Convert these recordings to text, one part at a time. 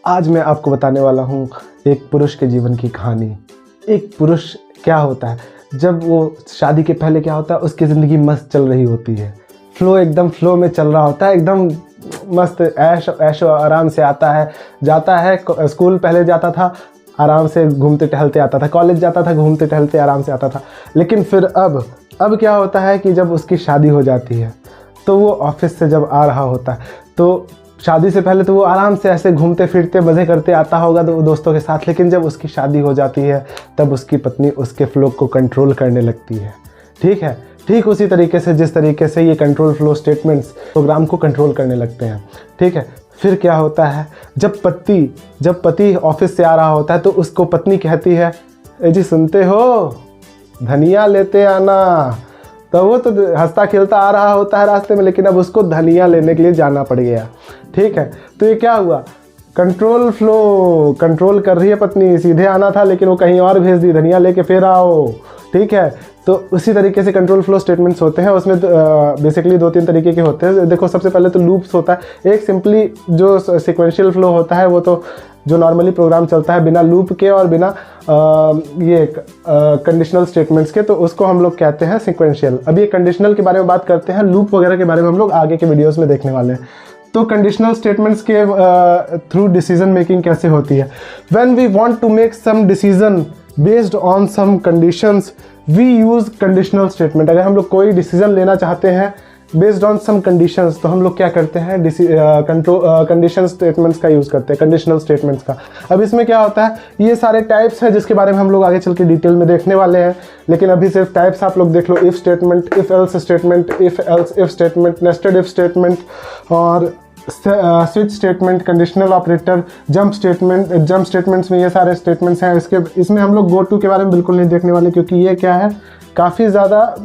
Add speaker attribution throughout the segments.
Speaker 1: आज मैं आपको बताने वाला हूँ एक पुरुष के जीवन की कहानी। एक पुरुष क्या होता है, जब वो शादी के पहले क्या होता है, उसकी ज़िंदगी मस्त चल रही होती है, एकदम फ्लो में चल रहा होता है, एकदम मस्त ऐशो आराम से आता है जाता है। स्कूल पहले जाता था, आराम से घूमते टहलते आता था, कॉलेज जाता था, घूमते टहलते आराम से आता था। लेकिन फिर अब क्या होता है कि जब उसकी शादी हो जाती है तो वो ऑफिस से जब आ रहा होता है, तो शादी से पहले तो वो आराम से ऐसे घूमते फिरते मज़े करते आता होगा तो दोस्तों के साथ, लेकिन जब उसकी शादी हो जाती है तब उसकी पत्नी उसके फ्लो को कंट्रोल करने लगती है। ठीक है, ठीक उसी तरीके से जिस तरीके से ये कंट्रोल फ्लो स्टेटमेंट्स प्रोग्राम को कंट्रोल करने लगते हैं। ठीक है, फिर क्या होता है, जब पति ऑफिस से आ रहा होता है तो उसको पत्नी कहती है, ए जी सुनते हो, धनिया लेते आना। तो वो तो हंसता खेलता आ रहा होता है रास्ते में, लेकिन अब उसको धनिया लेने के लिए जाना पड़ गया। ठीक है, तो ये क्या हुआ, कंट्रोल फ्लो कंट्रोल कर रही है पत्नी, सीधे आना था लेकिन वो कहीं और भेज दी, धनिया लेके फिर आओ। ठीक है, तो उसी तरीके से कंट्रोल फ्लो स्टेटमेंट्स होते हैं। उसमें बेसिकली 2-3 तरीके के होते हैं। देखो, सबसे पहले तो लूप्स होता है। एक सिंपली जो सिक्वेंशियल फ्लो होता है, वो तो जो नॉर्मली प्रोग्राम चलता है बिना लूप के और बिना कंडीशनल स्टेटमेंट्स के, तो उसको हम लोग कहते हैं सिक्वेंशियल। अभी ये कंडीशनल के बारे में बात करते हैं, लूप वगैरह के बारे में हम लोग आगे के वीडियोस में देखने वाले हैं। तो कंडीशनल स्टेटमेंट्स के थ्रू डिसीजन मेकिंग कैसे होती है। When we want to make some decision based on some conditions we use conditional statement. अगर हम लोग कोई डिसीजन लेना चाहते हैं बेस्ड ऑन सम कंडीशंस, तो हम लोग क्या करते हैं, कंडीशन स्टेटमेंट्स का यूज़ करते हैं, कंडीशनल स्टेटमेंट्स का। अब इसमें क्या होता है, ये सारे टाइप्स हैं जिसके बारे में हम लोग आगे चल के डिटेल में देखने वाले हैं, लेकिन अभी सिर्फ टाइप्स आप लोग देख लो। If statement, if else statement, if else if statement, nested if statement और switch statement, conditional operator, jump statements में ये सारे स्टेटमेंट्स हैं। इसमें हम लोग गो टू के बारे में बिल्कुल नहीं देखने वाले, क्योंकि ये क्या है, काफ़ी ज़्यादा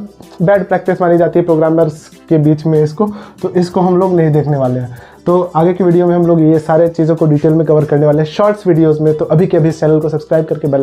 Speaker 1: बैड प्रैक्टिस मानी जाती है प्रोग्रामर्स के बीच में इसको, तो इसको हम लोग नहीं देखने वाले हैं। तो आगे की वीडियो में हम लोग ये सारे चीज़ों को डिटेल में कवर करने वाले हैं शॉर्ट्स वीडियोज़ में। तो अभी के अभी इस चैनल को सब्सक्राइब करके बेल